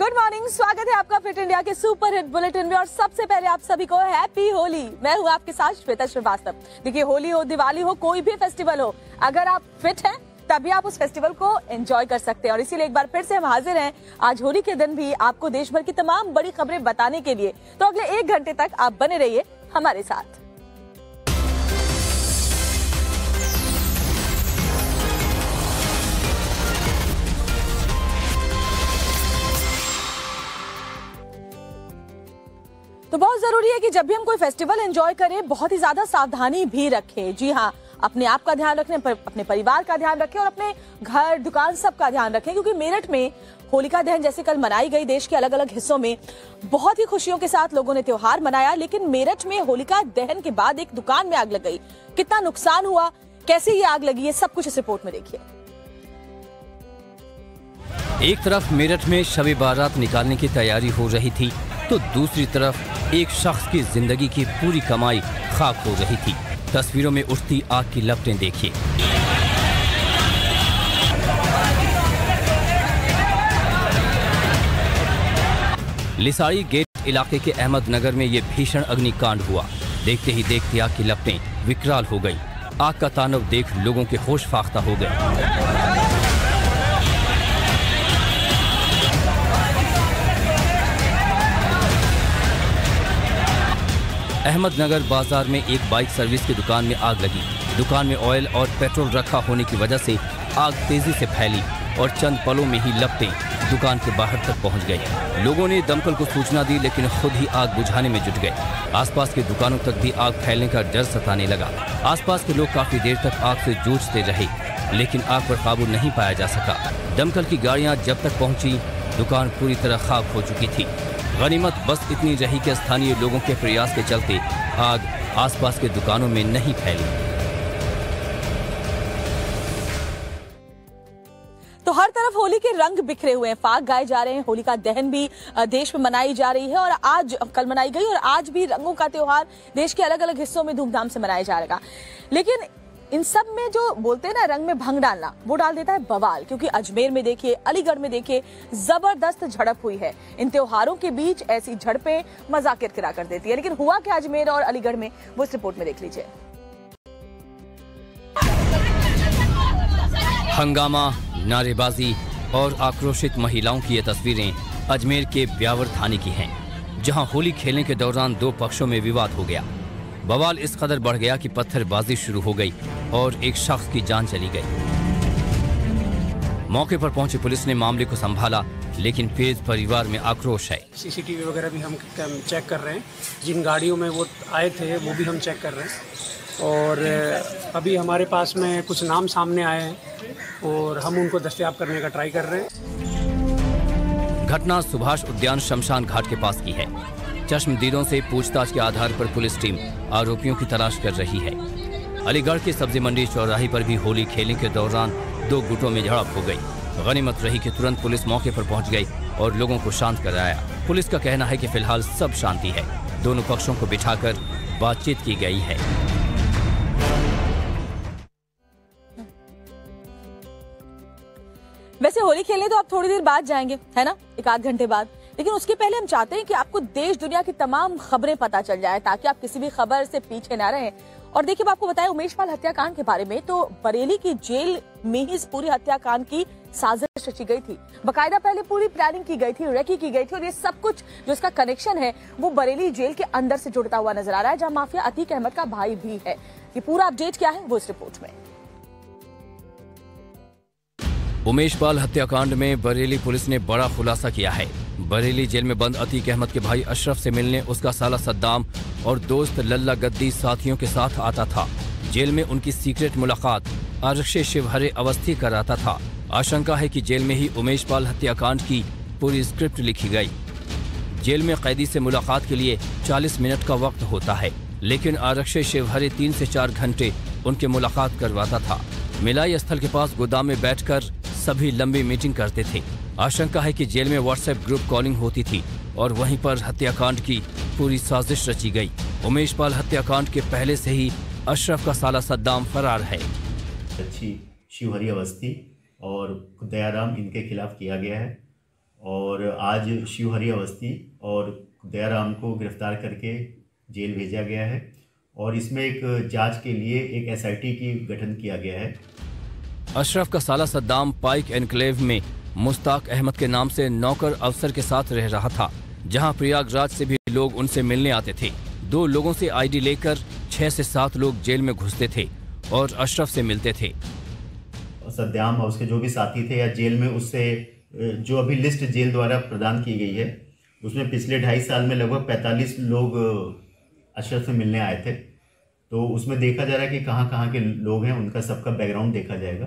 Good morning, स्वागत है आपका फिट इंडिया के सुपर हिट बुलेटिन में। और सबसे पहले आप सभी को हैप्पी होली। मैं हूँ आपके साथ श्वेता श्रीवास्तव। देखिए, होली हो, दिवाली हो, कोई भी फेस्टिवल हो, अगर आप फिट हैं तभी आप उस फेस्टिवल को एंजॉय कर सकते हैं। और इसीलिए एक बार फिर से हम हाजिर हैं आज होली के दिन भी आपको देश भर की तमाम बड़ी खबरें बताने के लिए। तो अगले 1 घंटे तक आप बने रहिए हमारे साथ। तो बहुत जरूरी है कि जब भी हम कोई फेस्टिवल एंजॉय करें, बहुत ही ज्यादा सावधानी भी रखें। जी हाँ, अपने आप का ध्यान रखें, अपने परिवार का ध्यान रखें और अपने घर, दुकान सबका ध्यान रखें। क्योंकि मेरठ में होलिका दहन जैसे कल मनाई गई, देश के अलग अलग हिस्सों में बहुत ही खुशियों के साथ लोगों ने त्योहार मनाया। लेकिन मेरठ में होलिका दहन के बाद एक दुकान में आग लग गई। कितना नुकसान हुआ, कैसे ये आग लगी, ये सब कुछ इस रिपोर्ट में देखिए। एक तरफ मेरठ में शब-ए बारात निकालने की तैयारी हो रही थी, तो दूसरी तरफ एक शख्स की जिंदगी की पूरी कमाई खाक हो रही थी। तस्वीरों में उठती आग की लपटें देखिए। लिसाड़ी गेट इलाके के अहमदनगर में ये भीषण अग्निकांड हुआ। देखते ही देखते आग की लपटें विकराल हो गई। आग का तांडव देख लोगों के होश फाख्ता हो गए। अहमदनगर बाजार में एक बाइक सर्विस की दुकान में आग लगी। दुकान में ऑयल और पेट्रोल रखा होने की वजह से आग तेजी से फैली और चंद पलों में ही लपटें दुकान के बाहर तक पहुंच गई। लोगों ने दमकल को सूचना दी, लेकिन खुद ही आग बुझाने में जुट गए। आसपास की दुकानों तक भी आग फैलने का डर सताने लगा। आसपास के लोग काफी देर तक आग से जूझते रहे, लेकिन आग पर काबू नहीं पाया जा सका। दमकल की गाड़ियां जब तक पहुंची, दुकान पूरी तरह खाक हो चुकी थी। गनीमत बस इतनी रही कि स्थानीय लोगों के प्रयास के चलते आग आसपास के दुकानों में नहीं फैली। तो हर तरफ होली के रंग बिखरे हुए हैं, फाग गाए जा रहे हैं। होलिका दहन भी देश में मनाई जा रही है और आज कल मनाई गई और आज भी रंगों का त्योहार देश के अलग अलग हिस्सों में धूमधाम से मनाया जा रहा। लेकिन इन सब में जो बोलते हैं ना, रंग में भंग डालना, वो डाल देता है बवाल। क्योंकि अजमेर में देखिए, अलीगढ़ में देखिए, जबरदस्त झड़प हुई है। इन त्योहारों के बीच ऐसी झड़पें मजा किरकिरा कर देती है। लेकिन हुआ क्या अजमेर और अलीगढ़ में, वो इस रिपोर्ट में देख लीजिए। हंगामा, नारेबाजी और आक्रोशित महिलाओं की ये तस्वीरें अजमेर के ब्यावर थाने की हैं, जहां होली खेलने के दौरान 2 पक्षों में विवाद हो गया। बवाल इस कदर बढ़ गया कि पत्थरबाजी शुरू हो गई और एक शख्स की जान चली गई। मौके पर पहुंची पुलिस ने मामले को संभाला, लेकिन फेज परिवार में आक्रोश है। सीसीटीवी वगैरह भी हम चेक कर रहे हैं। जिन गाड़ियों में वो आए थे वो भी हम चेक कर रहे हैं। और अभी हमारे पास में कुछ नाम सामने आए हैं और हम उनको दस्तयाब करने का ट्राई कर रहे हैं। घटना सुभाष उद्यान शमशान घाट के पास की है। चश्मदीदों से पूछताछ के आधार पर पुलिस टीम आरोपियों की तलाश कर रही है। अलीगढ़ के सब्जी मंडी चौराहे पर भी होली खेलने के दौरान 2 गुटों में झड़प हो गई। गनीमत रही कि तुरंत पुलिस मौके पर पहुंच गई और लोगों को शांत कराया। पुलिस का कहना है कि फिलहाल सब शांति है। दोनों पक्षों को बिठाकर बातचीत की गई है। वैसे होली खेलने तो आप थोड़ी देर बाद जाएंगे, है ना, 1 आध घंटे बाद। लेकिन उसके पहले हम चाहते हैं कि आपको देश दुनिया की तमाम खबरें पता चल जाए, ताकि आप किसी भी खबर से पीछे ना रहें। और देखिए, आपको बताएं उमेश पाल हत्याकांड के बारे में, तो बरेली की जेल में ही इस पूरी हत्याकांड की साजिश रची गई थी। बकायदा पहले पूरी प्लानिंग की गई थी, रेकी की गई थी। और ये सब कुछ जो इसका कनेक्शन है वो बरेली जेल के अंदर से जुड़ता हुआ नजर आ रहा है, जहां माफिया अतीक अहमद का भाई भी है। ये पूरा अपडेट क्या है वो इस रिपोर्ट में। उमेश पाल हत्याकांड में बरेली पुलिस ने बड़ा खुलासा किया है। बरेली जेल में बंद अतीक अहमद के भाई अशरफ से मिलने उसका साला सद्दाम और दोस्त लल्ला गद्दी साथियों के साथ आता था। जेल में उनकी सीक्रेट मुलाकात आरक्षी शिवहरे अवस्थी कराता था। आशंका है कि जेल में ही उमेश पाल हत्याकांड की पूरी स्क्रिप्ट लिखी गई। जेल में कैदी से मुलाकात के लिए 40 मिनट का वक्त होता है, लेकिन आरक्षी शिवहरे 3 से 4 घंटे उनके मुलाकात करवाता था। मिलाई स्थल के पास गोदाम में बैठकर सभी लंबी मीटिंग करते थे। आशंका है कि जेल में व्हाट्सएप ग्रुप कॉलिंग होती थी और वहीं पर हत्याकांड की पूरी साजिश रची गई। उमेश पाल हत्याकांड के पहले से ही अशरफ का साला सद्दाम फरार है। अच्छी शिवहरी अवस्थी और दयाराम इनके खिलाफ किया गया है और आज शिवहरि अवस्थी और दयाराम को गिरफ्तार करके जेल भेजा गया है और इसमें एक जांच के लिए एक एसआईटी की गठन किया गया है। अशरफ का साला सद्दाम पाइक एनक्लेव में मुश्ताक अहमद के नाम से नौकर अफसर के साथ रह रहा था, जहां प्रयागराज से भी लोग उनसे मिलने आते थे। 2 लोगों से आईडी लेकर 6 से 7 लोग जेल में घुसते थे और अशरफ से मिलते थे। सद्दाम और उसके जो भी साथी थे या जेल में उससे जो अभी लिस्ट जेल द्वारा प्रदान की गई है, उसमें पिछले 2.5 साल में लगभग 45 लोग अशरफ से मिलने आए थे। तो उसमें देखा जा रहा है कि कहाँ के लोग हैं, उनका सबका बैकग्राउंड देखा जाएगा।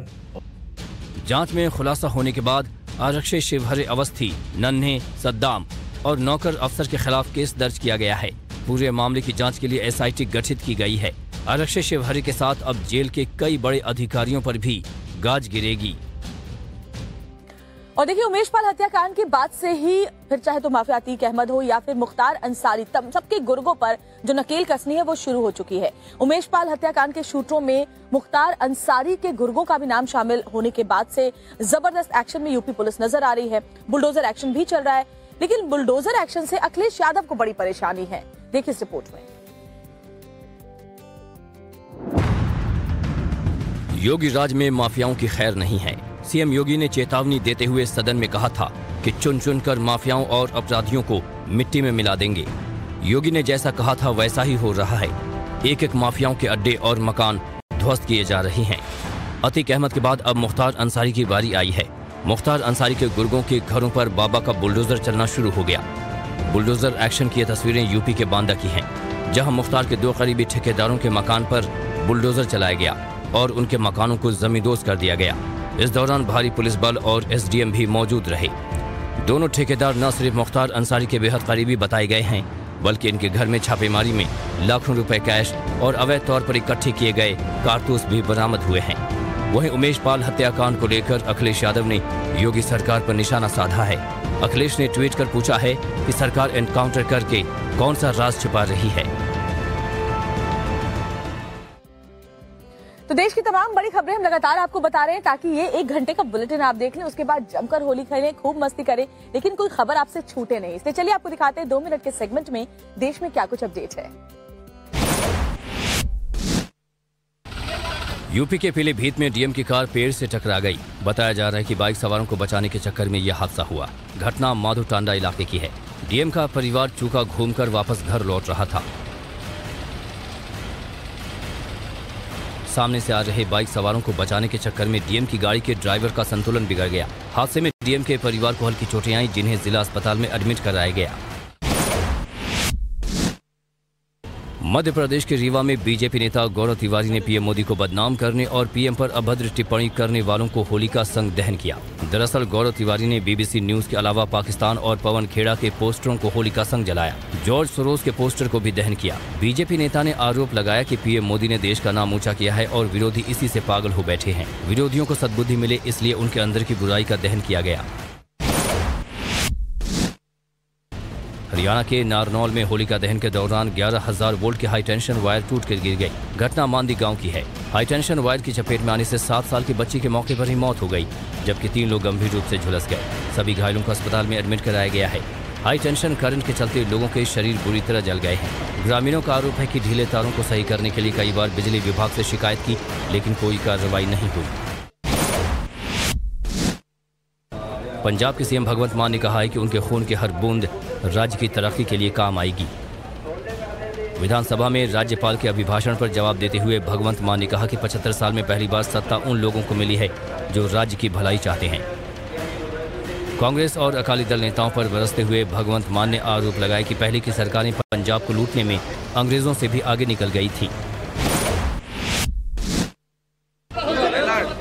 जांच में खुलासा होने के बाद आरक्षी शिवहरि अवस्थी, नन्हे, सद्दाम और नौकर अफसर के खिलाफ केस दर्ज किया गया है। पूरे मामले की जांच के लिए एसआईटी गठित की गई है। आरक्षी शिवहरि के साथ अब जेल के कई बड़े अधिकारियों पर भी गाज गिरेगी। और देखिए, उमेश पाल हत्याकांड के बाद से ही फिर चाहे तो माफिया अतीक अहमद हो या फिर मुख्तार अंसारी, सबके गुर्गों पर जो नकेल कसनी है वो शुरू हो चुकी है। उमेश पाल हत्याकांड के शूटरों में मुख्तार अंसारी के गुर्गों का भी नाम शामिल होने के बाद से जबरदस्त एक्शन में यूपी पुलिस नजर आ रही है। बुलडोजर एक्शन भी चल रहा है, लेकिन बुलडोजर एक्शन से अखिलेश यादव को बड़ी परेशानी है। देखिए इस रिपोर्ट में। योगी राज में माफियाओं की खैर नहीं है। सीएम योगी ने चेतावनी देते हुए सदन में कहा था कि चुन चुन कर माफियाओं और अपराधियों को मिट्टी में मिला देंगे। योगी ने जैसा कहा था वैसा ही हो रहा है। एक एक माफियाओं के अड्डे और मकान ध्वस्त किए जा रहे हैं। अतीक अहमद के बाद अब मुख्तार अंसारी की बारी आई है। मुख्तार अंसारी के गुर्गों के घरों पर बाबा का बुलडोजर चलना शुरू हो गया। बुलडोजर एक्शन की तस्वीरें यूपी के बांदा की हैं, जहां मुख्तार के 2 करीबी ठेकेदारों के मकान पर बुलडोजर चलाया गया और उनके मकानों को जमींदोज कर दिया गया। इस दौरान भारी पुलिस बल और एसडीएम भी मौजूद रहे। दोनों ठेकेदार न सिर्फ मुख्तार अंसारी के बेहद करीबी बताए गए हैं, बल्कि इनके घर में छापेमारी में लाखों रुपए कैश और अवैध तौर पर इकट्ठे किए गए कारतूस भी बरामद हुए हैं। वहीं उमेश पाल हत्याकांड को लेकर अखिलेश यादव ने योगी सरकार पर निशाना साधा है। अखिलेश ने ट्वीट कर पूछा है कि सरकार एनकाउंटर करके कौन सा राज छिपा रही है। तो देश की तमाम बड़ी खबरें हम लगातार आपको बता रहे हैं, ताकि ये 1 घंटे का बुलेटिन आप देख लें, उसके बाद जमकर होली खेलें, खूब मस्ती करें, लेकिन कोई खबर आपसे छूटे नहीं। इसलिए चलिए आपको दिखाते हैं 2 मिनट के सेगमेंट में देश में क्या कुछ अपडेट है। यूपी के पीलीभीत में डीएम की कार पेड़ से टकरा गई। बताया जा रहा है कि बाइक सवारों को बचाने के चक्कर में यह हादसा हुआ। घटना माधो टांडा इलाके की है। डीएम का परिवार चूका घूमकर वापस घर लौट रहा था। सामने से आ रहे बाइक सवारों को बचाने के चक्कर में डीएम की गाड़ी के ड्राइवर का संतुलन बिगड़ गया। हादसे में डीएम के परिवार को हल्की चोटें आईं, जिन्हें जिला अस्पताल में एडमिट कराया गया। मध्य प्रदेश के रीवा में बीजेपी नेता गौरव तिवारी ने पीएम मोदी को बदनाम करने और पीएम पर अभद्र टिप्पणी करने वालों को होली का संग दहन किया। दरअसल गौरव तिवारी ने बीबीसी न्यूज के अलावा पाकिस्तान और पवन खेड़ा के पोस्टरों को होली का संग जलाया। जॉर्ज सोरोस के पोस्टर को भी दहन किया। बीजेपी नेता ने आरोप लगाया कि पीएम मोदी ने देश का नाम ऊंचा किया है और विरोधी इसी से पागल हो बैठे हैं। विरोधियों को सद्बुद्धि मिले, इसलिए उनके अंदर की बुराई का दहन किया गया। हरियाणा के नारनौल में होलिका दहन के दौरान 11,000 वोल्ट के हाई टेंशन वायर टूट कर गिर गई। घटना मांदी गांव की है। हाई टेंशन वायर की चपेट में आने से 7 साल की बच्ची के मौके पर ही मौत हो गई, जबकि 3 लोग गंभीर रूप से झुलस गए। सभी घायलों को अस्पताल में एडमिट कराया गया है। हाई टेंशन करंट के चलते लोगों के शरीर बुरी तरह जल गए हैं। ग्रामीणों का आरोप है कि ढीले तारों को सही करने के लिए कई बार बिजली विभाग से शिकायत की, लेकिन कोई कार्रवाई नहीं हुई। पंजाब के सीएम भगवंत मान ने कहा है कि उनके खून की हर बूंद राज्य की तरक्की के लिए काम आएगी। विधानसभा में राज्यपाल के अभिभाषण पर जवाब देते हुए भगवंत मान ने कहा कि 75 साल में पहली बार सत्ता उन लोगों को मिली है जो राज्य की भलाई चाहते हैं। कांग्रेस और अकाली दल नेताओं पर बरसते हुए भगवंत मान ने आरोप लगाया कि पहले की सरकारें पंजाब को लूटने में अंग्रेजों से भी आगे निकल गई थी।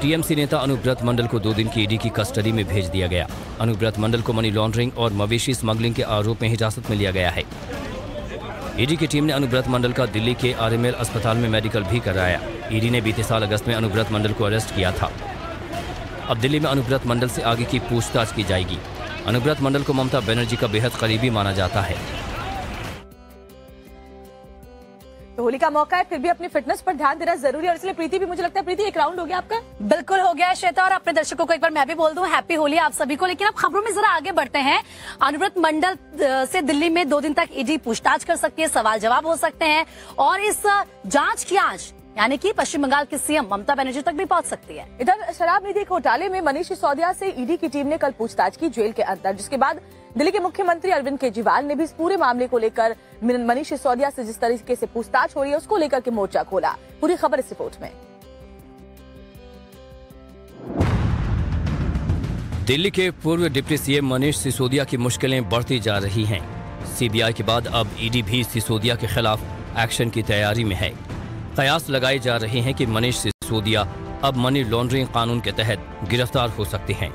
टीएमसी नेता अनुब्रत मंडल को 2 दिन की ईडी की कस्टडी में भेज दिया गया। अनुब्रत मंडल को मनी लॉन्ड्रिंग और मवेशी स्मगलिंग के आरोप में हिरासत में लिया गया है। ईडी की टीम ने अनुब्रत मंडल का दिल्ली के आरएमएल अस्पताल में मेडिकल भी कराया। ईडी ने बीते साल अगस्त में अनुब्रत मंडल को अरेस्ट किया था। अब दिल्ली में अनुब्रत मंडल से आगे की पूछताछ की जाएगी। अनुब्रत मंडल को ममता बनर्जी का बेहद करीबी माना जाता है। तो होली का मौका है, फिर भी अपनी फिटनेस पर ध्यान देना जरूरी है। और इसलिए प्रीति भी, मुझे लगता है प्रीति, एक राउंड हो गया आपका। बिल्कुल हो गया श्वेता, और अपने दर्शकों को एक बार मैं भी बोल दूं हैप्पी होली आप सभी को। लेकिन अब खबरों में जरा आगे बढ़ते हैं। अनुव्रत मंडल से दिल्ली में 2 दिन तक ईडी पूछताछ कर सकती है, सवाल जवाब हो सकते हैं, और इस जांच की आंच यानी कि पश्चिम बंगाल की सीएम ममता बनर्जी तक भी पहुंच सकती है। इधर शराब निधि घोटाले में मनीष सिसोदिया से ईडी की टीम ने कल पूछताछ की जेल के अंदर, जिसके बाद दिल्ली के मुख्यमंत्री अरविंद केजरीवाल ने भी इस पूरे मामले को लेकर मनीष सिसोदिया से जिस तरीके से पूछताछ हो रही है उसको लेकर के मोर्चा खोला। पूरी खबर इस रिपोर्ट में। दिल्ली के पूर्व डिप्टी सीएम मनीष सिसोदिया की मुश्किलें बढ़ती जा रही हैं। सीबीआई के बाद अब ईडी भी सिसोदिया के खिलाफ एक्शन की तैयारी में है। कयास लगाए जा रहे हैं कि मनीष सिसोदिया अब मनी लॉन्ड्रिंग कानून के तहत गिरफ्तार हो सकते हैं।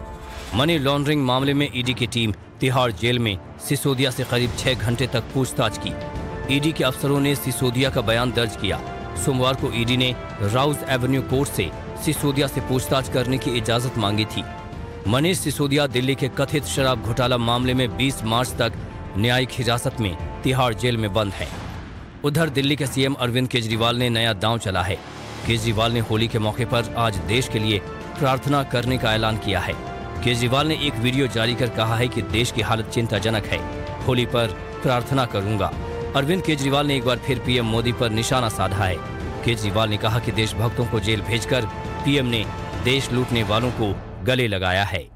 मनी लॉन्ड्रिंग मामले में ईडी की टीम तिहाड़ जेल में सिसोदिया से करीब 6 घंटे तक पूछताछ की। ईडी के अफसरों ने सिसोदिया का बयान दर्ज किया। सोमवार को ईडी ने राउज एवेन्यू कोर्ट से सिसोदिया से पूछताछ करने की इजाजत मांगी थी। मनीष सिसोदिया दिल्ली के कथित शराब घोटाला मामले में 20 मार्च तक न्यायिक हिरासत में तिहाड़ जेल में बंद है। उधर दिल्ली के सीएम अरविंद केजरीवाल ने नया दांव चला है। केजरीवाल ने होली के मौके पर आज देश के लिए प्रार्थना करने का ऐलान किया है। केजरीवाल ने एक वीडियो जारी कर कहा है कि देश की हालत चिंताजनक है, होली पर प्रार्थना करूंगा। अरविंद केजरीवाल ने एक बार फिर पीएम मोदी पर निशाना साधा है। केजरीवाल ने कहा कि देशभक्तों को जेल भेजकर पीएम ने देश लूटने वालों को गले लगाया है।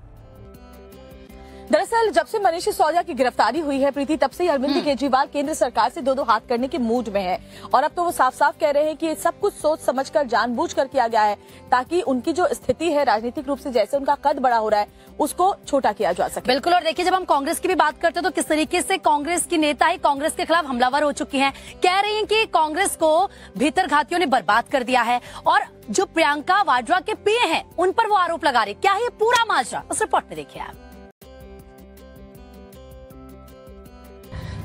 दरअसल जब से मनीष सिसोदिया की गिरफ्तारी हुई है प्रीति, तब से ही अरविंद केजरीवाल केंद्र सरकार से दो हाथ करने के मूड में है। और अब तो वो साफ साफ कह रहे हैं कि ये सब कुछ सोच समझकर जानबूझकर किया गया है, ताकि उनकी जो स्थिति है राजनीतिक रूप से, जैसे उनका कद बड़ा हो रहा है, उसको छोटा किया जा सके। बिल्कुल। और देखिए, जब हम कांग्रेस की भी बात करते हैं तो किस तरीके से कांग्रेस की नेता ही कांग्रेस के खिलाफ हमलावर हो चुकी हैं। कह रही हैं कि कांग्रेस को भीतर घातियों ने बर्बाद कर दिया है, और जो प्रियंका वाड्रा के पीए हैं उन पर वो आरोप लगा रही। क्या है ये पूरा माजरा, उस रिपोर्ट में देखिए आप।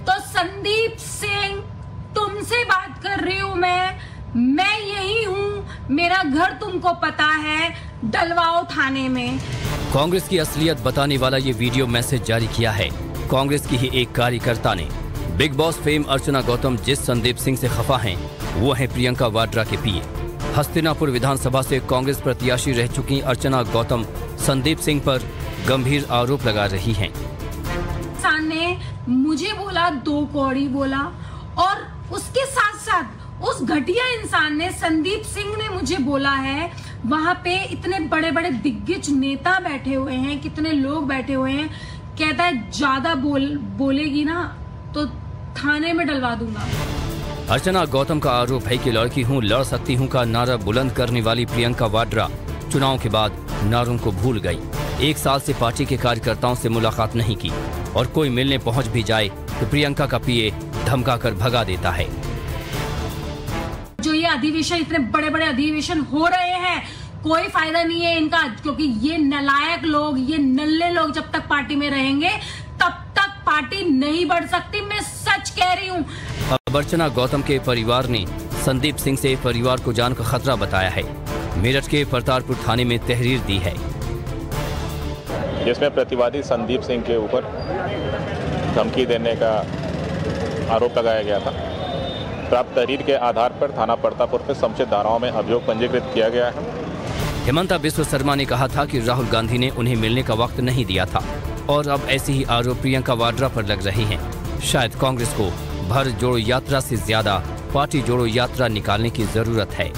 तो संदीप सिंह, तुमसे बात कर रही हूँ मैं यही हूँ, मेरा घर तुमको पता है, डलवाओ थाने में। कांग्रेस की असलियत बताने वाला ये वीडियो मैसेज जारी किया है कांग्रेस की ही एक कार्यकर्ता ने। बिग बॉस फेम अर्चना गौतम जिस संदीप सिंह से खफा हैं, वो है प्रियंका वाड्रा के पीए। हस्तिनापुर विधानसभा से कांग्रेस प्रत्याशी रह चुकी अर्चना गौतम संदीप सिंह पर गंभीर आरोप लगा रही हैं। इंसान ने मुझे बोला, 2 कौड़ी बोला, और उसके साथ साथ उस घटिया इंसान ने, संदीप सिंह ने मुझे बोला है, वहां पे इतने बड़े बड़े दिग्गज नेता बैठे हुए हैं, कितने लोग बैठे हुए हैं, कहता है ज्यादा बोलेगी ना तो थाने में डलवा दूंगा। अर्चना गौतम का आरोप है कि लड़की हूँ, लड़ सकती हूँ का नारा बुलंद करने वाली प्रियंका वाड्रा चुनाव के बाद नारों को भूल गई। 1 साल से पार्टी के कार्यकर्ताओं से मुलाकात नहीं की, और कोई मिलने पहुंच भी जाए तो प्रियंका का पीए धमकाकर भगा देता है। जो ये अधिवेशन, इतने बड़े बड़े अधिवेशन हो रहे हैं, कोई फायदा नहीं है इनका, क्योंकि ये नालायक लोग, ये नल्ले लोग जब तक पार्टी में रहेंगे तब तक पार्टी नहीं बढ़ सकती। मैं सच कह रही हूँ। अब अर्चना गौतम के परिवार ने संदीप सिंह से परिवार को जान का खतरा बताया है। मेरठ के परतारपुर थाने में तहरीर दी है, जिसमें प्रतिवादी संदीप सिंह के ऊपर धमकी देने का आरोप लगाया गया था। प्राप्त तहरीर के आधार पर थाना परतापुर में समुचित धाराओं में अभियोग पंजीकृत किया गया है। हेमंता बिस्व शर्मा ने कहा था कि राहुल गांधी ने उन्हें मिलने का वक्त नहीं दिया था, और अब ऐसे ही आरोप प्रियंका वाड्रा पर लग रहे हैं। शायद कांग्रेस को भारत जोड़ो यात्रा से ज्यादा पार्टी जोड़ो यात्रा निकालने की जरूरत है।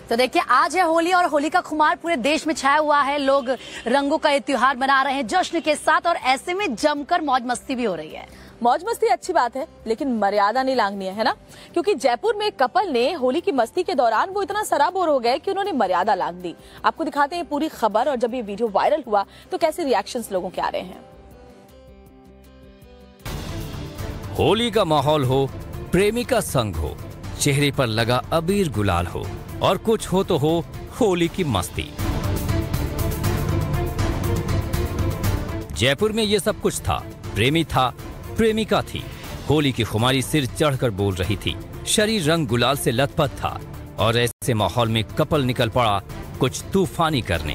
तो देखिए, आज है होली, और होली का खुमार पूरे देश में छाया हुआ है। लोग रंगों का ये त्योहार मना रहे हैं जश्न के साथ, और ऐसे में जमकर मौज मस्ती भी हो रही है। मौज मस्ती अच्छी बात है, लेकिन मर्यादा नहीं लांघनी है ना, क्योंकि जयपुर में एक कपल ने होली की मस्ती के दौरान वो इतना सराबोर हो गए कि उन्होंने मर्यादा लांघ दी। आपको दिखाते हैं पूरी खबर, और जब ये वीडियो वायरल हुआ तो कैसे रिएक्शंस लोगों के आ रहे हैं। होली का माहौल हो, प्रेमी का संग हो, चेहरे पर लगा अबीर गुलाल हो, और कुछ हो तो हो होली की मस्ती। जयपुर में ये सब कुछ था। प्रेमी था, प्रेमिका थी, होली की खुमारी सिर चढ़कर बोल रही थी, शरीर रंग गुलाल से लथपथ था, और ऐसे माहौल में कपल निकल पड़ा कुछ तूफानी करने।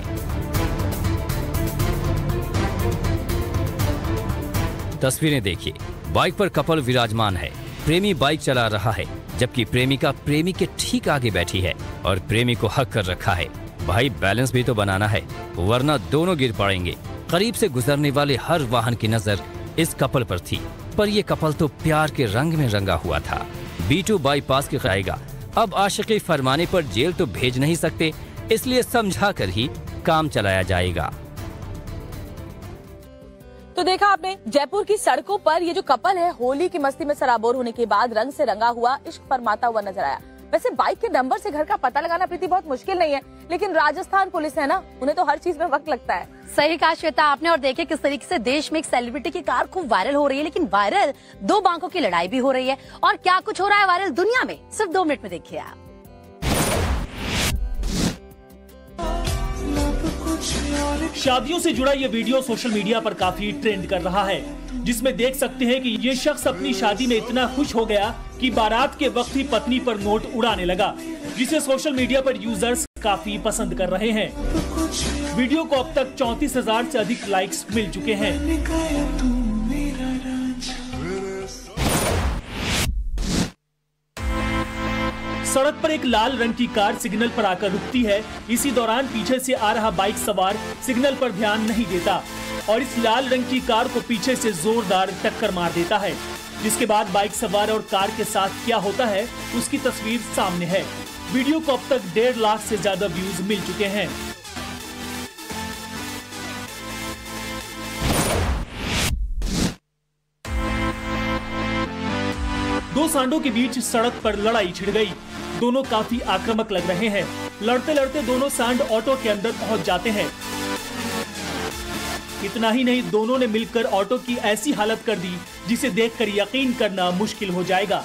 तस्वीरें देखिए, बाइक पर कपल विराजमान है, प्रेमी बाइक चला रहा है जबकि प्रेमिका प्रेमी के ठीक आगे बैठी है और प्रेमी को हक कर रखा है। भाई बैलेंस भी तो बनाना है, वरना दोनों गिर पड़ेंगे। करीब से गुजरने वाले हर वाहन की नजर इस कपल पर थी, पर ये कपल तो प्यार के रंग में रंगा हुआ था। B2 बाईपास के खाएगा। अब आशिकी फरमाने पर जेल तो भेज नहीं सकते, इसलिए समझा कर ही काम चलाया जाएगा। तो देखा आपने जयपुर की सड़कों पर ये जो कपल है होली की मस्ती में सराबोर होने के बाद रंग से रंगा हुआ इश्क फरमाता हुआ नजर आया। वैसे बाइक के नंबर से घर का पता लगाना प्रीति बहुत मुश्किल नहीं है, लेकिन राजस्थान पुलिस है ना, उन्हें तो हर चीज में वक्त लगता है। सही कहा श्वेता आपने। और देखिए किस तरीके से देश में एक सेलिब्रिटी की कार खूब वायरल हो रही है, लेकिन वायरल दो बांकों की लड़ाई भी हो रही है। और क्या कुछ हो रहा है वायरल दुनिया में, सिर्फ 2 मिनट में देखिए आप। शादियों से जुड़ा ये वीडियो सोशल मीडिया पर काफी ट्रेंड कर रहा है, जिसमें देख सकते हैं कि ये शख्स अपनी शादी में इतना खुश हो गया कि बारात के वक्त ही पत्नी पर नोट उड़ाने लगा, जिसे सोशल मीडिया पर यूजर्स काफी पसंद कर रहे हैं। वीडियो को अब तक 34,000 से अधिक लाइक्स मिल चुके हैं। सड़क पर एक लाल रंग की कार सिग्नल पर आकर रुकती है। इसी दौरान पीछे से आ रहा बाइक सवार सिग्नल पर ध्यान नहीं देता और इस लाल रंग की कार को पीछे से जोरदार टक्कर मार देता है, जिसके बाद बाइक सवार और कार के साथ क्या होता है उसकी तस्वीर सामने है। वीडियो को अब तक 1.5 लाख से ज्यादा व्यूज मिल चुके हैं। दो सांडों के बीच सड़क पर लड़ाई छिड़ गई। दोनों काफी आक्रामक लग रहे हैं। लड़ते लड़ते दोनों सांड ऑटो के अंदर पहुंच जाते हैं। इतना ही नहीं, दोनों ने मिलकर ऑटो की ऐसी हालत कर दी जिसे देखकर यकीन करना मुश्किल हो जाएगा।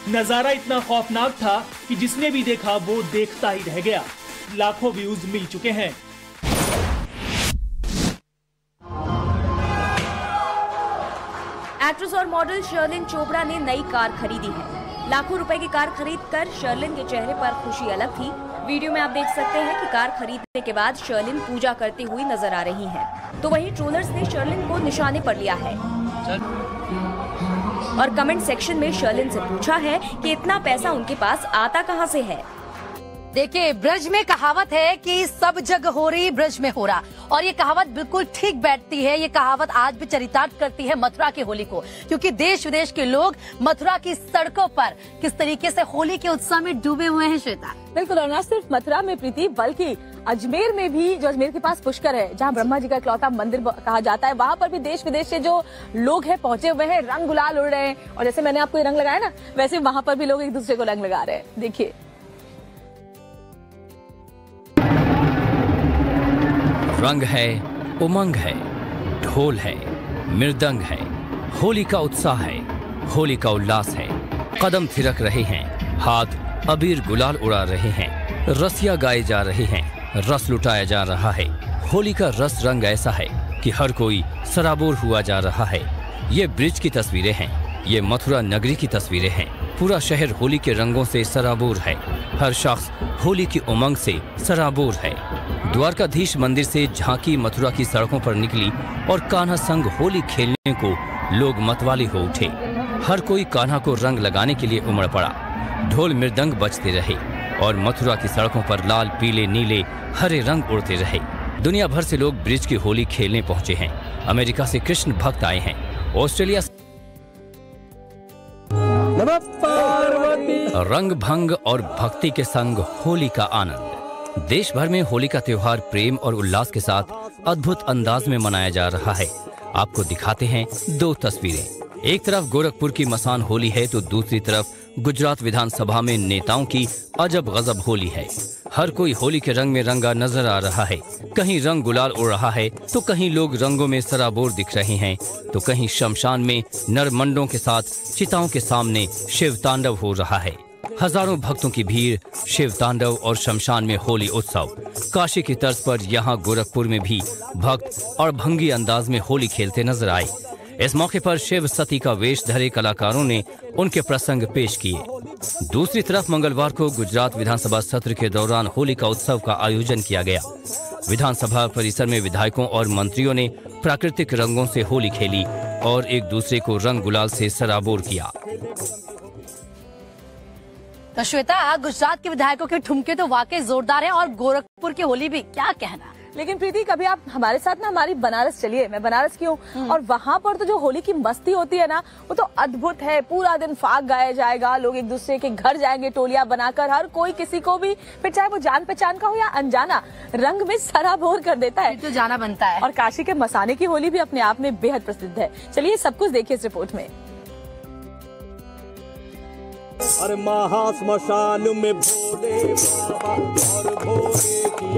नजारा इतना खौफनाक था कि जिसने भी देखा वो देखता ही रह गया। लाखों व्यूज मिल चुके हैं। एक्ट्रेस और मॉडल शर्लिन चोपड़ा ने नई कार खरीदी है। लाखों रुपए की कार खरीदकर शर्लिन के चेहरे पर खुशी अलग थी। वीडियो में आप देख सकते हैं कि कार खरीदने के बाद शर्लिन पूजा करती हुई नजर आ रही हैं। तो वहीं ट्रोलर्स ने शर्लिन को निशाने पर लिया है और कमेंट सेक्शन में शर्लिन से पूछा है कि इतना पैसा उनके पास आता कहां से है। देखिए ब्रज में कहावत है कि सब जग हो रही ब्रज में हो रहा, और ये कहावत बिल्कुल ठीक बैठती है। ये कहावत आज भी चरितार्थ करती है मथुरा की होली को, क्योंकि देश विदेश के लोग मथुरा की सड़कों पर किस तरीके से होली के उत्साह में डूबे हुए हैं। श्वेता बिल्कुल, और न सिर्फ मथुरा में प्रीति, बल्कि अजमेर में भी, जो अजमेर के पास पुष्कर है, जहाँ ब्रह्मा जी का इकलौता मंदिर कहा जाता है, वहाँ पर भी देश विदेश से जो लोग हैं पहुंचे हुए हैं, रंग गुलाल उड़ रहे हैं। और जैसे मैंने आपको ये रंग लगाया ना, वैसे वहाँ पर भी लोग एक दूसरे को रंग लगा रहे हैं। देखिए रंग है, उमंग है, ढोल है, मृदंग है, होली का उत्साह है, होली का उल्लास है। कदम थिरक रहे हैं, हाथ अबीर गुलाल उड़ा रहे हैं, रसिया गाए जा रहे हैं, रस लुटाया जा रहा है। होली का रस रंग ऐसा है कि हर कोई सराबोर हुआ जा रहा है। ये ब्रिज की तस्वीरें हैं, ये मथुरा नगरी की तस्वीरें हैं। पूरा शहर होली के रंगों से सराबोर है। हर शख्स होली की उमंग से सराबोर है। द्वारकाधीश मंदिर से झांकी मथुरा की सड़कों पर निकली और कान्हा संग होली खेलने को लोग मतवाले हो उठे। हर कोई कान्हा को रंग लगाने के लिए उमड़ पड़ा। ढोल मृदंग बजते रहे और मथुरा की सड़कों पर लाल, पीले, नीले, हरे रंग उड़ते रहे। दुनिया भर से लोग ब्रिज की होली खेलने पहुंचे हैं। अमेरिका से कृष्ण भक्त आए हैं। ऑस्ट्रेलिया रंग भंग और भक्ति के संग होली का आनंद। देश भर में होली का त्योहार प्रेम और उल्लास के साथ अद्भुत अंदाज में मनाया जा रहा है। आपको दिखाते हैं 2 तस्वीरें। एक तरफ गोरखपुर की मसान होली है तो दूसरी तरफ गुजरात विधानसभा में नेताओं की अजब गजब होली है। हर कोई होली के रंग में रंगा नजर आ रहा है। कहीं रंग गुलाल उड़ रहा है तो कहीं लोग रंगों में सराबोर दिख रहे हैं, तो कहीं शमशान में नरमंडों के साथ चिताओं के सामने शिव तांडव हो रहा है। हजारों भक्तों की भीड़, शिव तांडव और शमशान में होली उत्सव। काशी की तर्ज पर यहाँ गोरखपुर में भी भक्त और भंगी अंदाज में होली खेलते नजर आए। इस मौके पर शिव सती का वेश धरे कलाकारों ने उनके प्रसंग पेश किए। दूसरी तरफ मंगलवार को गुजरात विधानसभा सत्र के दौरान होली का उत्सव का आयोजन किया गया। विधानसभा परिसर में विधायकों और मंत्रियों ने प्राकृतिक रंगों से होली खेली और एक दूसरे को रंग गुलाल से सराबोर किया। तो श्वेता, गुजरात के विधायकों के ठुमके तो वाकई जोरदार है और गोरखपुर की होली भी, क्या कहना। लेकिन प्रीति, कभी आप हमारे साथ ना हमारी बनारस चलिए। मैं बनारस की हूँ और वहाँ पर तो जो होली की मस्ती होती है ना, वो तो अद्भुत है। पूरा दिन फाग गाया जाएगा, लोग एक दूसरे के घर जाएंगे टोलियां बनाकर, हर कोई किसी को भी, फिर चाहे वो जान पहचान का हो या अनजाना, रंग में सराबोर कर देता है। तो जाना बनता है। और काशी के मसाने की होली भी अपने आप में बेहद प्रसिद्ध है। चलिए सब कुछ देखिए इस रिपोर्ट में। और महाश्मशान में भोले बाबा और भोले की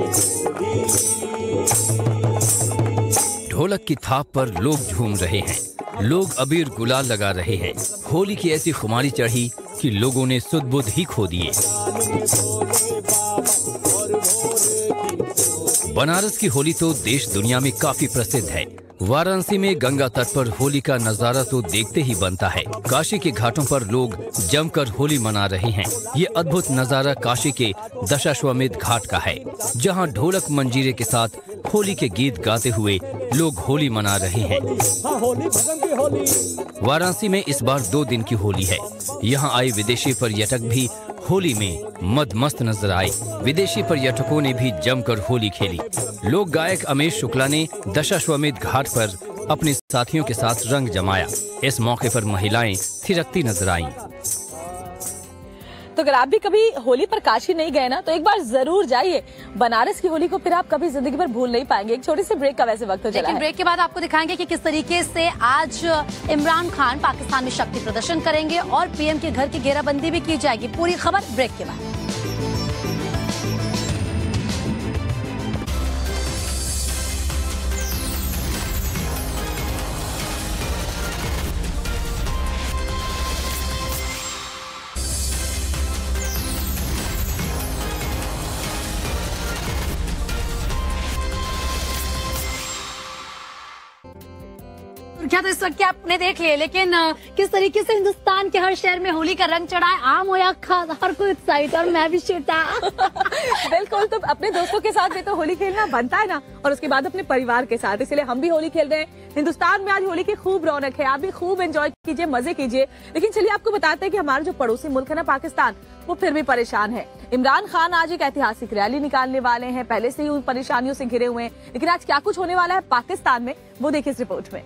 ढोलक की थाप पर लोग झूम रहे हैं, लोग अबीर गुलाल लगा रहे हैं। होली की ऐसी खुमारी चढ़ी कि लोगों ने सुध बुध ही खो दिए। बनारस की होली तो देश दुनिया में काफी प्रसिद्ध है। वाराणसी में गंगा तट पर होली का नजारा तो देखते ही बनता है। काशी के घाटों पर लोग जमकर होली मना रहे हैं। ये अद्भुत नजारा काशी के दशाश्वमेध घाट का है, जहां ढोलक मंजीरे के साथ होली के गीत गाते हुए लोग होली मना रहे हैं। वाराणसी में इस बार 2 दिन की होली है। यहाँ आए विदेशी पर्यटक भी होली में मदमस्त नजर आए। विदेशी पर्यटकों ने भी जमकर होली खेली। लोक गायक अमेश शुक्ला ने दशाश्वमेध घाट पर अपने साथियों के साथ रंग जमाया। इस मौके पर महिलाएं थिरकती नजर आईं। तो अगर आप भी कभी होली पर काशी नहीं गए ना, तो एक बार जरूर जाइए। बनारस की होली को फिर आप कभी जिंदगी भर भूल नहीं पाएंगे। एक छोटी सी ब्रेक का वैसे वक्त हो चला है। ब्रेक के बाद आपको दिखाएंगे कि किस तरीके से आज इमरान खान पाकिस्तान में शक्ति प्रदर्शन करेंगे और पीएम के घर की घेराबंदी भी की जाएगी। पूरी खबर ब्रेक के बाद। क्या तो इस वक्त आपने देख लिया, लेकिन किस तरीके से हिंदुस्तान के हर शहर में होली का रंग चढ़ा है। आम हो या खास, हर कोई एक्साइट, और मैं भी श्वेता। बिल्कुल, तो अपने दोस्तों के साथ भी तो होली खेलना बनता है ना, और उसके बाद अपने परिवार के साथ। इसलिए हम भी होली खेल रहे हैं। हिंदुस्तान में आज होली की खूब रौनक है। आप भी खूब एंजॉय कीजिए, मजे कीजिए। लेकिन चलिए आपको बताते हैं कि हमारा जो पड़ोसी मुल्क है ना, पाकिस्तान, वो फिर भी परेशान है। इमरान खान आज एक ऐतिहासिक रैली निकालने वाले हैं। पहले से ही उन परेशानियों से घिरे हुए हैं, लेकिन आज क्या कुछ होने वाला है पाकिस्तान में, वो देखिए इस रिपोर्ट में।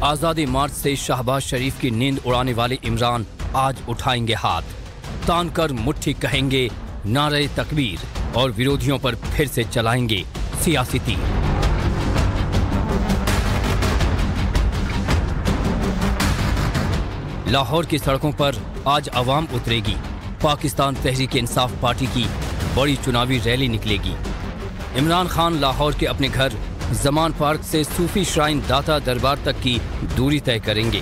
आजादी मार्च से शहबाज शरीफ की नींद उड़ाने वाले इमरान आज उठाएंगे हाथ, तान कर मुट्ठी कहेंगे नारे तकबीर और विरोधियों पर फिर से चलाएंगे सियासी तीर। लाहौर की सड़कों पर आज अवाम उतरेगी। पाकिस्तान तहरीक इंसाफ पार्टी की बड़ी चुनावी रैली निकलेगी। इमरान खान लाहौर के अपने घर जमान पार्क से सूफी श्राइन दाता दरबार तक की दूरी तय करेंगे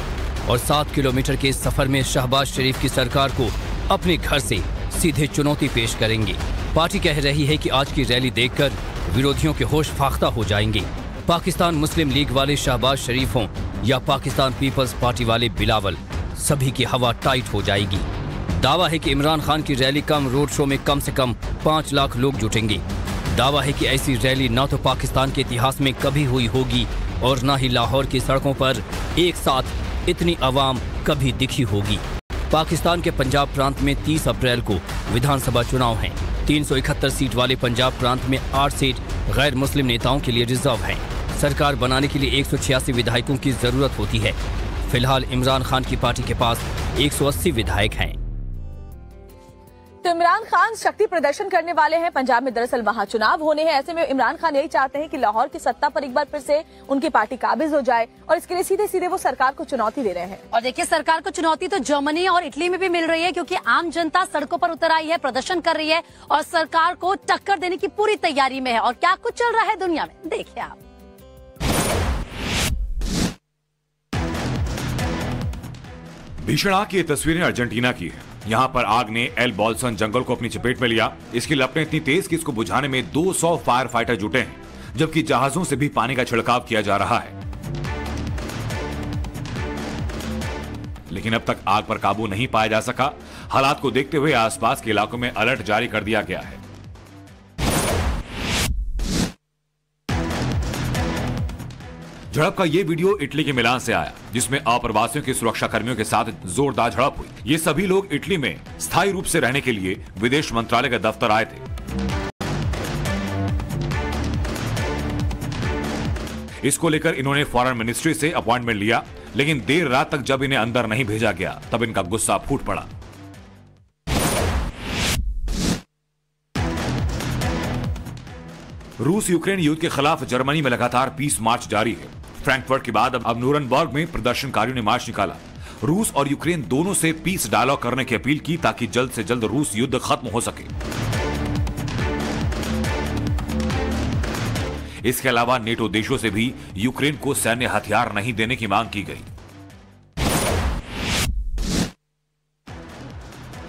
और 7 किलोमीटर के सफर में शहबाज शरीफ की सरकार को अपने घर से सीधे चुनौती पेश करेंगे। पार्टी कह रही है कि आज की रैली देखकर विरोधियों के होश फाख्ता हो जाएंगे। पाकिस्तान मुस्लिम लीग वाले शहबाज शरीफ हों या पाकिस्तान पीपल्स पार्टी वाले बिलावल, सभी की हवा टाइट हो जाएगी। दावा है कि इमरान खान की रैली कम रोड शो में कम से कम 5 लाख लोग जुटेंगे। दावा है कि ऐसी रैली न तो पाकिस्तान के इतिहास में कभी हुई होगी और न ही लाहौर की सड़कों पर एक साथ इतनी आवाम कभी दिखी होगी। पाकिस्तान के पंजाब प्रांत में 30 अप्रैल को विधानसभा चुनाव हैं। 371 सीट वाले पंजाब प्रांत में 8 सीट गैर मुस्लिम नेताओं के लिए रिजर्व हैं। सरकार बनाने के लिए 186 विधायकों की जरूरत होती है। फिलहाल इमरान खान की पार्टी के पास 180 विधायक हैं। तो इमरान खान शक्ति प्रदर्शन करने वाले हैं। पंजाब में दरअसल वहां चुनाव होने हैं। ऐसे में इमरान खान यही चाहते हैं कि लाहौर की सत्ता पर एक बार फिर से उनकी पार्टी काबिज हो जाए और इसके लिए सीधे सीधे वो सरकार को चुनौती दे रहे हैं। और देखिए, सरकार को चुनौती तो जर्मनी और इटली में भी मिल रही है, क्योंकि आम जनता सड़कों पर उतर आई है, प्रदर्शन कर रही है और सरकार को टक्कर देने की पूरी तैयारी में है। और क्या कुछ चल रहा है दुनिया में, देखिए आप। भीषण आग की तस्वीरें अर्जेंटीना की है। यहाँ पर आग ने एल बॉल्सन जंगल को अपनी चपेट में लिया। इसकी लपटें इतनी तेज कि इसको बुझाने में 200 फायर फाइटर जुटे हैं, जबकि जहाजों से भी पानी का छिड़काव किया जा रहा है। लेकिन अब तक आग पर काबू नहीं पाया जा सका। हालात को देखते हुए आसपास के इलाकों में अलर्ट जारी कर दिया गया है। झड़प का ये वीडियो इटली के मिलान से आया, जिसमें अप्रवासियों के सुरक्षा कर्मियों के साथ जोरदार झड़प हुई। ये सभी लोग इटली में स्थायी रूप से रहने के लिए विदेश मंत्रालय के दफ्तर आए थे। इसको लेकर इन्होंने फॉरेन मिनिस्ट्री से अपॉइंटमेंट लिया, लेकिन देर रात तक जब इन्हें अंदर नहीं भेजा गया तब इनका गुस्सा फूट पड़ा। रूस यूक्रेन युद्ध के खिलाफ जर्मनी में लगातार पीस मार्च जारी है। फ्रैंकफर्ट के बाद अब न्यूरनबर्ग में प्रदर्शनकारियों ने मार्च निकाला। रूस और यूक्रेन दोनों से पीस डायलॉग करने की अपील की ताकि जल्द से जल्द रूस युद्ध खत्म हो सके। इसके अलावा नेटो देशों से भी यूक्रेन को सैन्य हथियार नहीं देने की मांग की गई।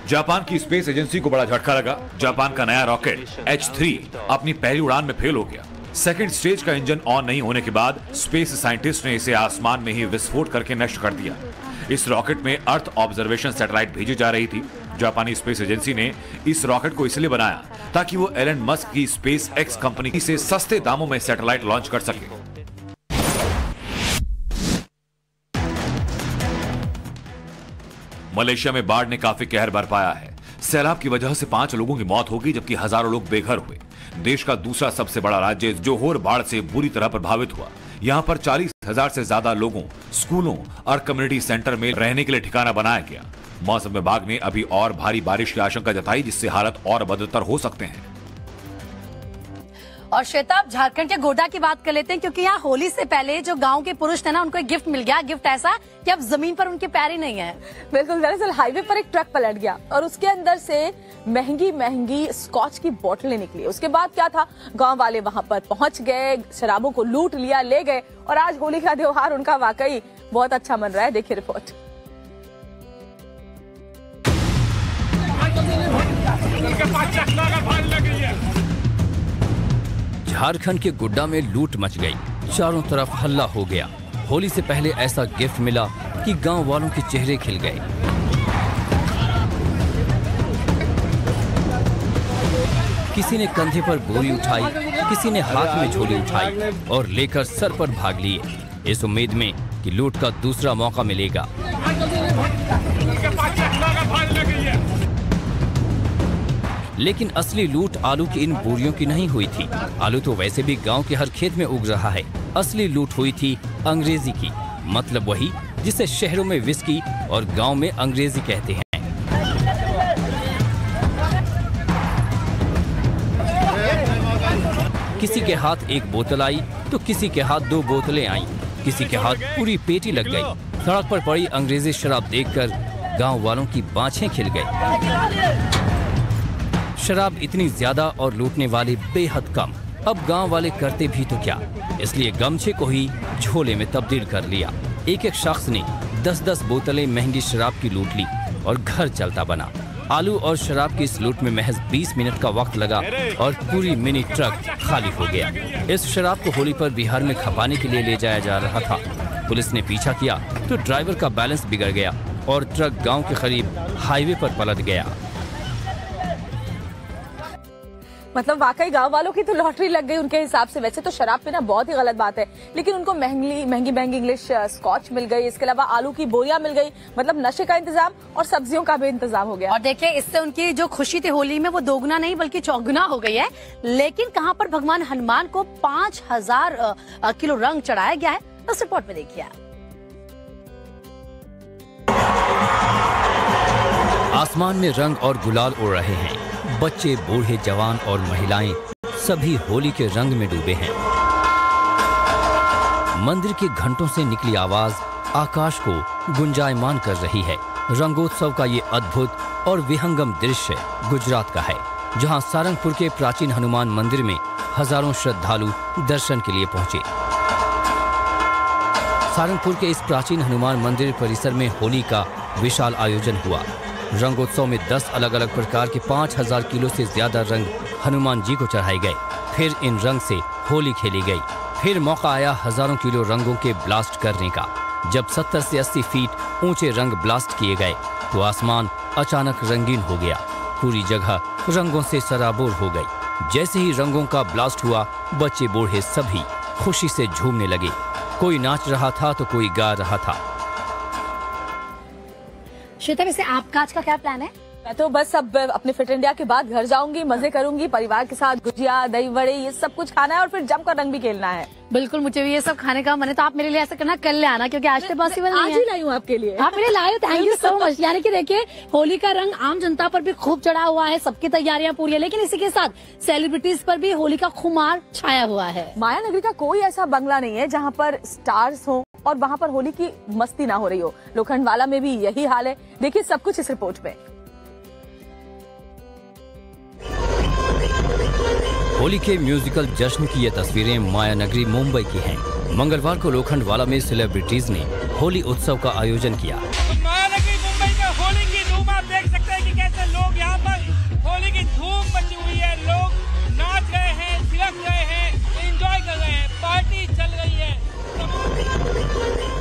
जापान की स्पेस एजेंसी को बड़ा झटका लगा। जापान का नया रॉकेट H3 अपनी पहली उड़ान में फेल हो गया। सेकंड स्टेज का इंजन ऑन नहीं होने के बाद स्पेस साइंटिस्ट ने इसे आसमान में ही विस्फोट करके नष्ट कर दिया। इस रॉकेट में अर्थ ऑब्जर्वेशन सैटेलाइट भेजी जा रही थी। जापानी स्पेस एजेंसी ने इस रॉकेट को इसलिए बनाया ताकि वो एलन मस्क की स्पेस एक्स कंपनी से सस्ते दामों में सैटेलाइट लॉन्च कर सके। मलेशिया में बाढ़ ने काफी कहर बरपाया है। सैलाब की वजह से 5 लोगों की मौत हो गई, जबकि हजारों लोग बेघर हुए। देश का दूसरा सबसे बड़ा राज्य जोहोर बाढ़ से बुरी तरह प्रभावित हुआ। यहाँ पर 40,000 से ज्यादा लोगों, स्कूलों और कम्युनिटी सेंटर में रहने के लिए ठिकाना बनाया गया। मौसम विभाग ने अभी और भारी बारिश की आशंका जताई, जिससे हालत और बदतर हो सकते हैं। और श्वेता, झारखंड के गोड्डा की बात कर लेते हैं, क्योंकि यहाँ होली से पहले जो गांव के पुरुष थे ना, उनको एक गिफ्ट मिल गया। गिफ्ट ऐसा कि अब जमीन पर उनके पैर ही नहीं है। बिल्कुल, दरअसल हाईवे पर एक ट्रक पलट गया और उसके अंदर से महंगी महंगी स्कॉच की बोतलें निकली। उसके बाद क्या था, गांव वाले वहां पर पहुंच गए, शराबों को लूट लिया, ले गए और आज होली का त्योहार उनका वाकई बहुत अच्छा मन रहा है। देखिए रिपोर्ट। झारखंड के गोड्डा में लूट मच गई, चारों तरफ हल्ला हो गया। होली से पहले ऐसा गिफ्ट मिला कि गांव वालों के चेहरे खिल गए। किसी ने कंधे पर बोरी उठाई, किसी ने हाथ में झोली उठाई और लेकर सर पर भाग लिए, इस उम्मीद में कि लूट का दूसरा मौका मिलेगा। लेकिन असली लूट आलू की इन बोरियों की नहीं हुई थी। आलू तो वैसे भी गांव के हर खेत में उग रहा है। असली लूट हुई थी अंग्रेजी की, मतलब वही जिसे शहरों में विस्की और गांव में अंग्रेजी कहते हैं। किसी के हाथ एक बोतल आई तो किसी के हाथ 2 बोतलें आईं, किसी के हाथ पूरी पेटी लग गई। सड़क पर पड़ी अंग्रेजी शराब देखकर गांव वालों की बाँछें खिल गई। शराब इतनी ज्यादा और लूटने वाले बेहद कम। अब गांव वाले करते भी तो क्या, इसलिए गमछे को ही झोले में तब्दील कर लिया। एक शख्स ने 10-10 बोतलें महंगी शराब की लूट ली और घर चलता बना। आलू और शराब की इस लूट में महज 20 मिनट का वक्त लगा और पूरी मिनी ट्रक खाली हो गया। इस शराब को होली पर बिहार में खपाने के लिए ले जाया जा रहा था। पुलिस ने पीछा किया तो ड्राइवर का बैलेंस बिगड़ गया और ट्रक गाँव के करीब हाईवे पर पलट गया। मतलब वाकई गांव वालों की तो लॉटरी लग गई उनके हिसाब से। वैसे तो शराब पीना बहुत ही गलत बात है, लेकिन उनको महंगी इंग्लिश स्कॉच मिल गई, इसके अलावा आलू की बोरियां मिल गई। मतलब नशे का इंतजाम और सब्जियों का भी इंतजाम हो गया। और देखिए, इससे उनकी जो खुशी थी होली में वो दोगुना नहीं बल्कि चौगुना हो गई है। लेकिन कहां पर भगवान हनुमान को 5000 किलो रंग चढ़ाया गया है, उस रिपोर्ट में देखिए। आसमान में रंग और गुलाल उड़ रहे हैं। बच्चे, बूढ़े, जवान और महिलाएं सभी होली के रंग में डूबे हैं। मंदिर के घंटों से निकली आवाज आकाश को गुंजायमान कर रही है। रंगोत्सव का ये अद्भुत और विहंगम दृश्य गुजरात का है, जहां सारंगपुर के प्राचीन हनुमान मंदिर में हजारों श्रद्धालु दर्शन के लिए पहुंचे। सारंगपुर के इस प्राचीन हनुमान मंदिर परिसर में होली का विशाल आयोजन हुआ। रंगोत्सव में 10 अलग अलग प्रकार के 5000 किलो से ज्यादा रंग हनुमान जी को चढ़ाए गए। फिर इन रंग से होली खेली गई। फिर मौका आया हजारों किलो रंगों के ब्लास्ट करने का। जब 70 से 80 फीट ऊंचे रंग ब्लास्ट किए गए तो आसमान अचानक रंगीन हो गया। पूरी जगह रंगों से सराबोर हो गई। जैसे ही रंगों का ब्लास्ट हुआ, बच्चे बूढ़े सभी खुशी से झूमने लगे। कोई नाच रहा था तो कोई गा रहा था। श्वेता, वैसे आपका आज का क्या प्लान है? मैं तो बस अब अपने फिट इंडिया के बाद घर जाऊंगी, मजे करूंगी, परिवार के साथ गुजिया, दही बड़े, ये सब कुछ खाना है और फिर जमकर रंग भी खेलना है। बिल्कुल, मुझे भी ये सब खाने का मन है। तो आप मेरे लिए ऐसा करना, कल ले आना, क्योंकि आज तो पॉसिबल नहीं है। आज ही लाई हूँ आपके लिए। आप मेरे लाए, थैंक यू सो मच। यानी कि देखिए, होली का रंग आम जनता पर भी खूब चढ़ा हुआ है, सबकी तैयारियां पूरी है, लेकिन इसी के साथ सेलिब्रिटीज पर भी होली का खुमार छाया हुआ है। माया नगरी का कोई ऐसा बंगला नहीं है जहाँ पर स्टार्स हो और वहाँ पर होली की मस्ती ना हो रही हो। लोखंडवाला में भी यही हाल है। देखिए सब कुछ इस रिपोर्ट में। होली के म्यूजिकल जश्न की ये तस्वीरें माया नगरी मुंबई की हैं। मंगलवार को लोखंडवाला में सेलिब्रिटीज ने होली उत्सव का आयोजन किया। माया नगरी मुंबई में होली की धूम आप देख सकते हैं कि कैसे लोग यहाँ पर होली की धूम मची हुई है। लोग नाच रहे हैं, थिरक रहे हैं, एंजॉय कर रहे हैं, पार्टी चल रही है।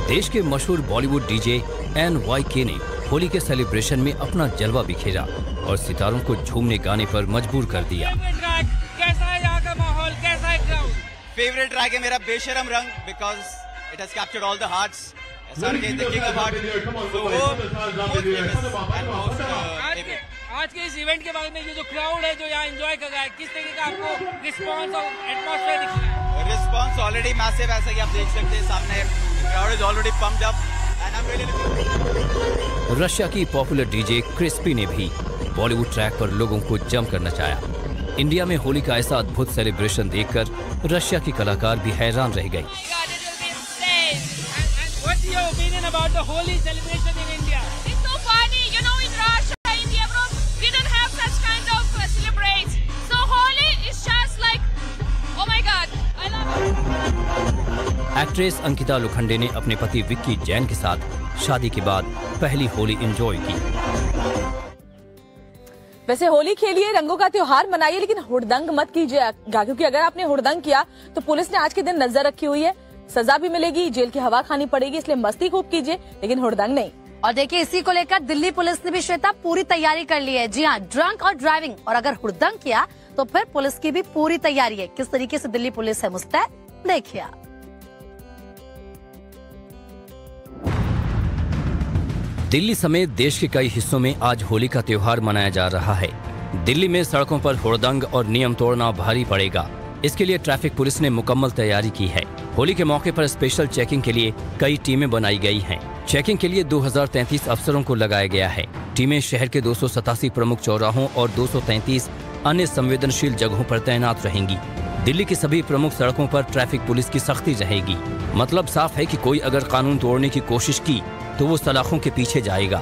देश के मशहूर बॉलीवुड डीजे NYK ने होली के सेलिब्रेशन में अपना जलवा बिखेरा और सितारों को झूमने गाने पर मजबूर कर दिया। कैसा है यहाँ का माहौल, कैसा है क्राउड? फेवरेट ट्रैक है मेरा बेशरम रंग, because it has captured all the hearts. आज के इस इवेंट के बारे में, ये जो क्राउड है जो यहाँ एंजॉय कर रहा है, किस तरीके का आपको रिस्पांस और एटमॉस्फेयर दिख रहा है? रिस्पांस ऑलरेडी मैसिव है, ऐसा कि आप देख सकते हैं सामने। Crowd is already pumped up and I am really. Russia की पॉपुलर डीजे क्रिस्पी ने भी बॉलीवुड ट्रैक पर लोगों को जमकर नचाया। इंडिया में होली का ऐसा अद्भुत सेलिब्रेशन देखकर रशिया की कलाकार भी हैरान रह गई। एक्ट्रेस अंकिता लोखंडे ने अपने पति विक्की जैन के साथ शादी के बाद पहली होली एंजॉय की। वैसे होली खेलिए, रंगों का त्योहार मनाइए, लेकिन हुड़दंग मत कीजिएगा, क्योंकि अगर आपने हुड़दंग किया तो पुलिस ने आज के दिन नजर रखी हुई है, सजा भी मिलेगी, जेल की हवा खानी पड़ेगी। इसलिए मस्ती खूब कीजिए, लेकिन हुड़दंग नहीं। और देखिए, इसी को लेकर दिल्ली पुलिस ने भी श्वेता पूरी तैयारी कर ली है। जी हाँ, ड्रंक और ड्राइविंग और अगर हुड़दंग किया तो फिर पुलिस की भी पूरी तैयारी है। किस तरीके से दिल्ली पुलिस है मुस्तैद, देखिए आप। दिल्ली समेत देश के कई हिस्सों में आज होली का त्योहार मनाया जा रहा है। दिल्ली में सड़कों पर हुड़दंग और नियम तोड़ना भारी पड़ेगा। इसके लिए ट्रैफिक पुलिस ने मुकम्मल तैयारी की है। होली के मौके पर स्पेशल चेकिंग के लिए कई टीमें बनाई गई हैं। चेकिंग के लिए 2033 अफसरों को लगाया गया है। टीमें शहर के 287 प्रमुख चौराहों और 233 अन्य संवेदनशील जगहों पर तैनात रहेंगी। दिल्ली की सभी प्रमुख सड़कों पर ट्रैफिक पुलिस की सख्ती रहेगी। मतलब साफ है कि कोई अगर कानून तोड़ने की कोशिश की तो वो सलाखों के पीछे जाएगा।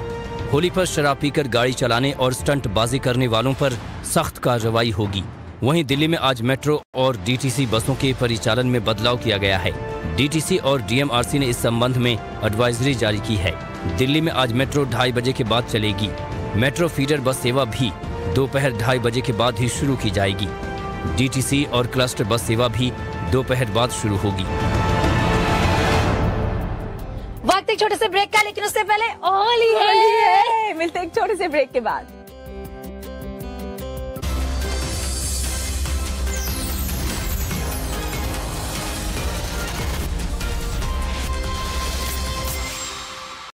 होली पर शराब पीकर गाड़ी चलाने और स्टंटबाजी करने वालों पर सख्त कार्रवाई होगी। वहीं दिल्ली में आज मेट्रो और DTC बसों के परिचालन में बदलाव किया गया है। DTC और DMRC ने इस संबंध में एडवाइजरी जारी की है। दिल्ली में आज मेट्रो 2:30 बजे के बाद चलेगी। मेट्रो फीडर बस सेवा भी दोपहर 2:30 बजे के बाद ही शुरू की जाएगी। DTC और क्लस्टर बस सेवा भी दोपहर बाद शुरू होगी। वक्त एक छोटे से ब्रेक का, लेकिन उससे पहले होली है। मिलते एक छोटे से ब्रेक के बाद।